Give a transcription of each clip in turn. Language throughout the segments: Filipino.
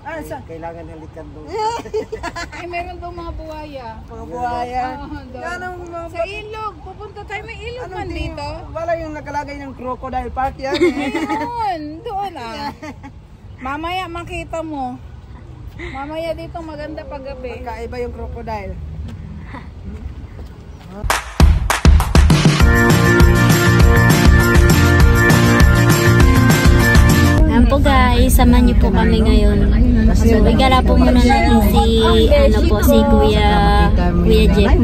Ah, saan? Kailangan halikan doon. Ay, meron daw mga buhaya. Mga buhaya. Anong mga... Sa ilog. Pupunta tayo. May ilog man dito. Wala yung nakalagay ng crocodile park yan. Doon ah. Mamaya makita mo. Mamaya dito maganda paggabi. Magkaiba yung crocodile. Ayan po guys, samahan niyo po kami ngayon. So, igala po muna natin si Kuya Jeff.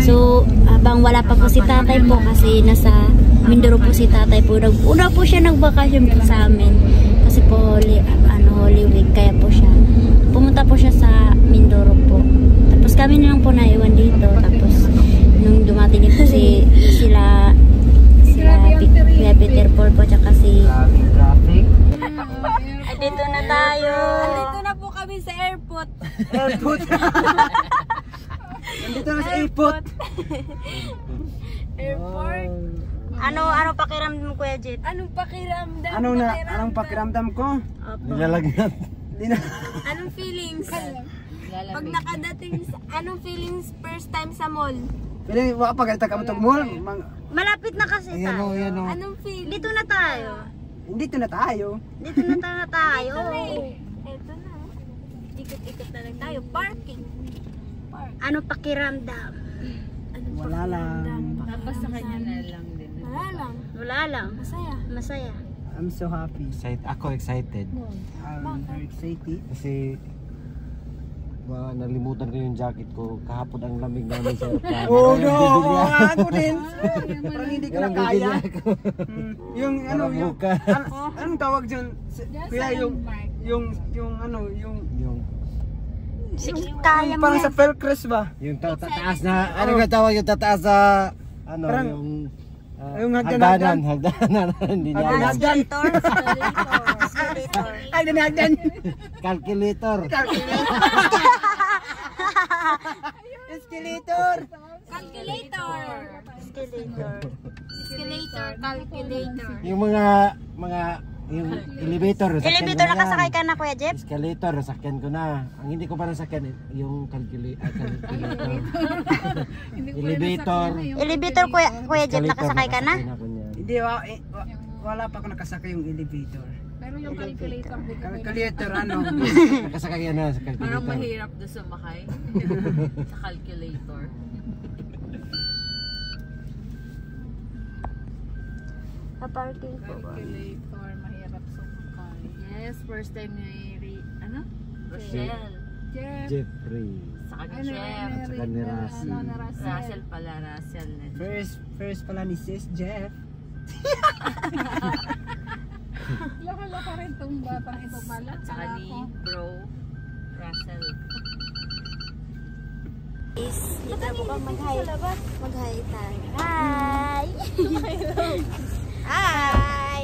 So, habang wala pa po si tatay po kasi nasa Mindoro po si tatay po. Una po siya nagbakasyon po sa amin. Kasi po, Holy Week, kaya po siya. Pumunta po siya sa Mindoro po. Tapos kami na lang po naiwan dito. Tapos, nung dumating dito sila Peter Paul po, tsaka si... Traffic. Dito na tayo. Dito na po kami sa airport. Airport. Nandito na sa airport. Airport. Ano pakiramdam mo, Kuya Jet? Anong pakiramdam? Anong pakiramdam ko? Nilalagyan. Anong feelings? Pag nakadating anong feelings first time sa mall? Pwede, wala pa ganito ka matag mall. Malapit na kasi tayo. Anong feelings? Dito na tayo. Dito na tayo. Dito na tayo. Ito na. Ikot-ikot na lang tayo. Parking. Ano pakiramdam? Wala lang. Tapos sa kanya na lang din. Wala lang. Masaya. I'm so happy. Ako excited. I'm very excited. Kasi nalimutan ko yung jacket ko. Kahapon ang lamig namin sa aeroplano. Oh no! Ako din! Parang hindi ko na kaya. Yung ano, anong tawag dyan? Kaya yung Kaya mo parang yan. sa Felcrest ba? Yung tataas na, ano nga tawag yung tataas sa, ano, Parang, yung hagdanan. Hagdanan. Hindi niya alam. Escalator. Ay, dinagdan. Calculator. Escalator. Calculator. Yung mga yung elevator. Elevator nakasakay ka na, Kuya Jeff? Escalator, nasakyan ko na. Ang hindi ko pa nasakyan, yung calculator. Elevator. Elevator, Kuya Jeff, nakasakay ka na? Hindi, wala pa ako nakasakay yung elevator. Pero yung calculator din. Calculator, ano? Nakasakay ka na sa calculator. Parang mahirap doon sumakay sa calculator. Parking po. Calculator, mahirap sumakay. Yes, first time ni Rochelle. Jeffrey. Saka ni Jeff. Saka ni Russell. Russell pala, Russell. First pala ni Sis Jeff. Laka-laka rin itong batang ito pala. Saka ni Bro Russell. Dito na po kang mag-hi. Mag-hi tayo. Hi! Hi!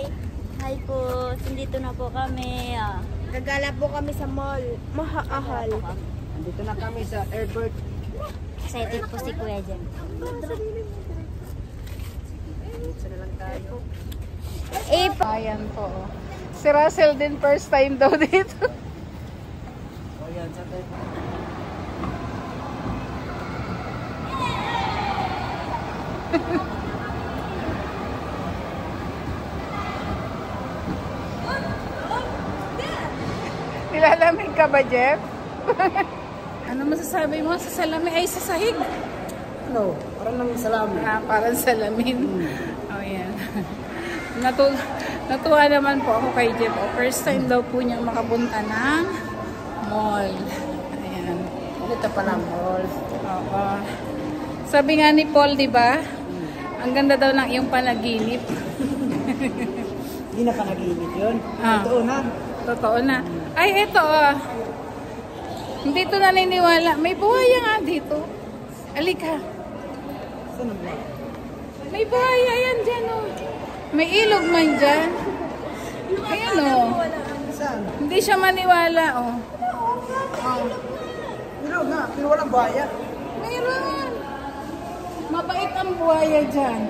Hi po. Dito na po kami. Gagala po kami sa mall. Mahahal. Dito na kami sa airport. Excited po si Kuya Jen. Ayan po. Si Russell din first time daw dito. Nilalamig ka ba, Jeff? Ano masasabi mo sa salamin? Ay, sa sahig. No, parang nang salamin. Parang salamin. Oh, yan. Natuwa naman po ako kay Jeff. First time daw po niyang makapunta ng mall. Ayan. Dito pala mall. Oo. Sabi nga ni Paul, di ba? Ang ganda daw ng iyong panaginip. Hindi na panaginip yun. Totoo na. Totoo na. Ay, ito Hindi to naniniwala. May buhaya nga dito. Alika. Saan ba? May buhaya yan dyan, oh. May ilog man dyan. Ayan, oh. Saan? Hindi siya maniwala, oh. Ilog nga, pero walang buhaya. Mayroon. Mabait ang buhaya dyan.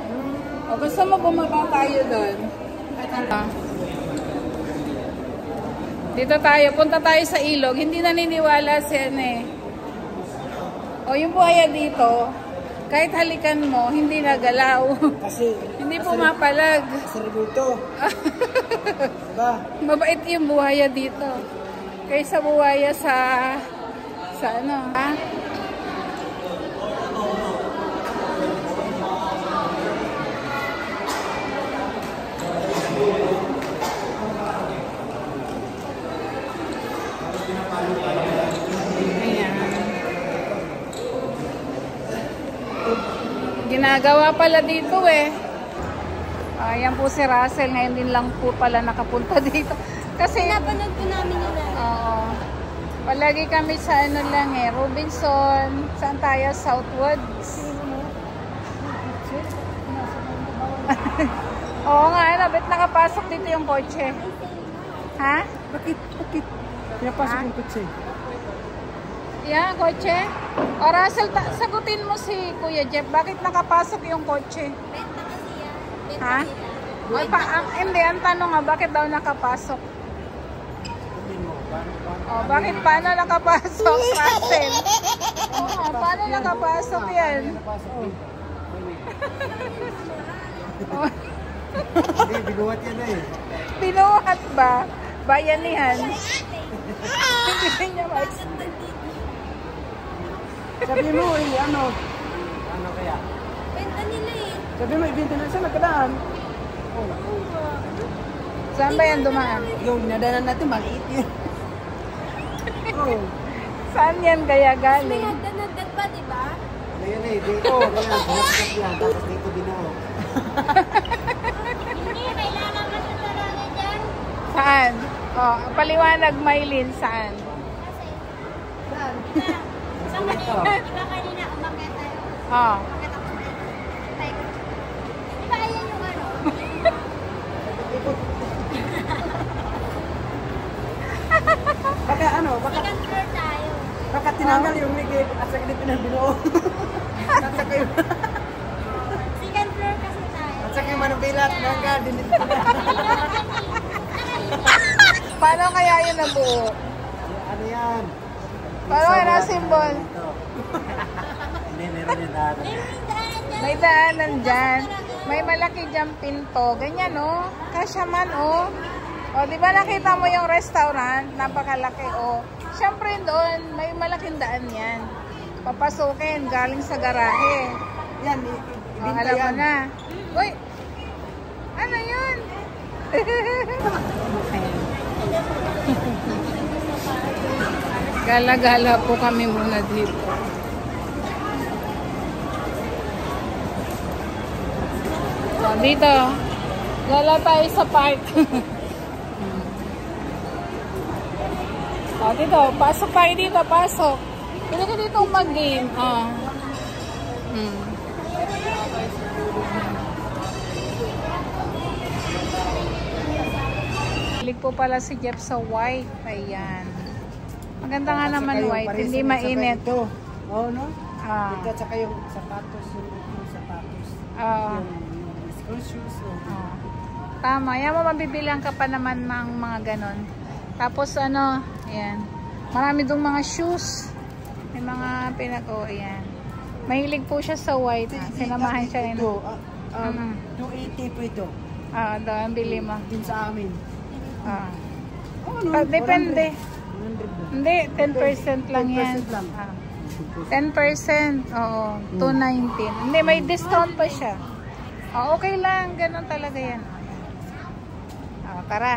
O, gusto mo bumaba tayo doon? Dito tayo, punta tayo sa ilog. Hindi naniniwala si O yung buhaya dito, kahit halikan mo, hindi nagalaw. Kasi hindi pumapalag. Serbuto. Diba? Mabait yung buhaya dito. Kaysa buhaya sa ano, ha? Ginagawa pala dito ayan po si Russell, ngayon din lang po pala nakapunta dito kasi Napanood po namin yun. oo, palagi kami sa ano lang Robinson, saan tayo? Southwoods. Oo nga, ba't nakapasok dito yung kotse? Ha? Bakit? Pinapasok yung kutsi. Yan, kotse. O Russell, sagutin mo si Kuya Jeff, bakit nakapasok yung kotse? Benta kasi yan. Benta Ha? nila. Hindi, ang tanong nga, bakit daw nakapasok? O, bakit paano nakapasok, Russell? O, paano nakapasok yan? Hindi, binuhat yan Pinuhat ba? Bayanihan? Hindi niya Sabi mo ano? Ano kaya? Benta nila eh. Sabi mo ibenta na sa nagdaan. Saan ba yan dumaan? Yung nadanan natin maliit yun. Saan yan kaya May galing? hagdan-hagdan pa, di ba? Ano yan dito. Binapasok yan. Tapos dito binuho. Hindi, kailangan ka sa talaga dyan. Saan? O, paliwanag Maylin, saan? Sa kanina, di ba kanina umakyat tayo? O. Umakyat ako sa tayo. Di ba ayan yung ano? Baka ano, baka Second floor tayo. tinanggal yung ligay at sa kanil pinabinuo. At saka yung Second floor kasi tayo. at saka yung manubilat ng garden dito. Paano kaya yun nabuo? Ano yan? Paano kaya na symbol? Ito. Hindi, meron yung daan. May daanan dyan. May malaki dyan pinto. Ganyan, oh. Kasya man, oh. O, di ba nakita mo yung restaurant? Napakalaki, oh. Siyempre doon, may malaking daan yan. Papasukin, galing sa garahe. Yan, O, ibinta alam mo yan. na. Uy! Ano yun? Gala-gala po kami muna dito. So, dito, gala tayo sa park. O, dito, pasok tayo dito, pasok. Pwede ka dito mag-game. Hilig po pala si Jeff sa white. Ayan. Maganda nga naman white, hindi mainit. Ito. Oo, no? Ah. Ito at saka yung sapatos. Yung sapatos. Ah. Yung school shoes. Oh. Tama. Yan mo, mabibilang ka pa naman ng mga ganon. Tapos ano, ayan. Marami dong mga shoes. May mga ayan. Mahilig po siya sa white. Sinamahan siya. Ito. 280 po ito. Daw, ang bili mo. Din sa amin. Oh, Oh, no? depende. 100 ba? Hindi, 10% lang yan. 10% lang. 10%. Oo, 219. Hindi, may discount pa siya. Okay lang, ganun talaga yan. Tara.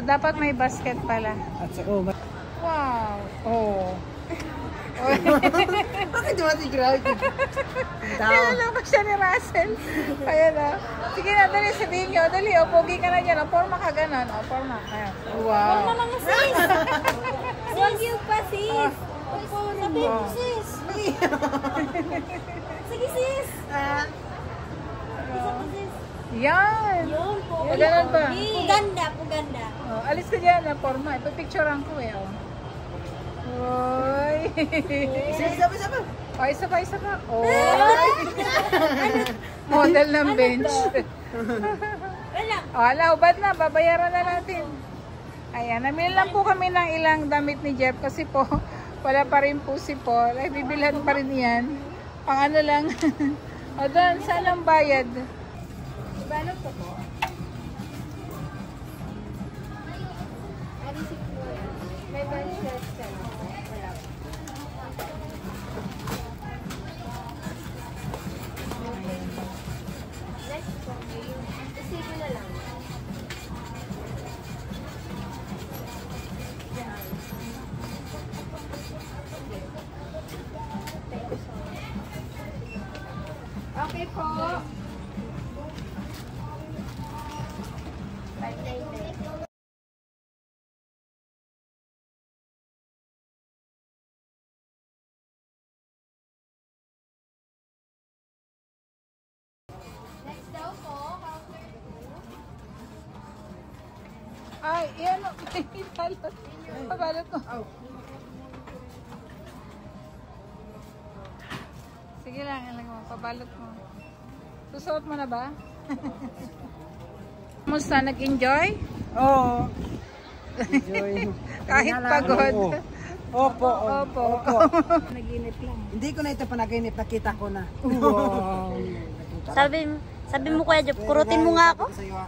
Dapat may basket pala. At saka, Wow. Oh. bakit di matigraw ito? Nalala ko siya ni Russell. Ayan na. Sige na, dali, sabihin nyo. Dali, pogi ka na dyan. Forma ka ganon. Forma. Ayan. Wow. Forma mga sis. Huwag yung pa sis. Sabi mo sis. Sige sis. Isa pa sis. Yan. Yun po. Ganun ba? Puganda, puganda. Alis ka dyan na forma. Ipapicturean ko eh. Oy. Sige, sabi. Isa pa. Oy. Model ng bench. Wala. Ala, ubad na. Babayaran na natin. Ayan, namili lang po kami ng ilang damit ni Jeff kasi po wala pa rin po si Paul. Ay, bibilhan pa rin yan. Pang ano lang. O doon, saan ang bayad? Balot ko po. May banshot ka na. Wala po. Next po. Kasi ko na lang. Okay po. Next daw po. Ay, yan o. Balot. Pabalot mo. Sige lang, alam mo. Pabalot mo. Susuot mo na ba? Kumusta? Nag-enjoy? Oo. Enjoy. Kahit pagod. Opo. Opo. Naginip lang. Hindi ko na ito panaginip, nakita ko na. Sabi mo Kuya Jeff, kurutin mo nga ako. Sabi ko sa'yo,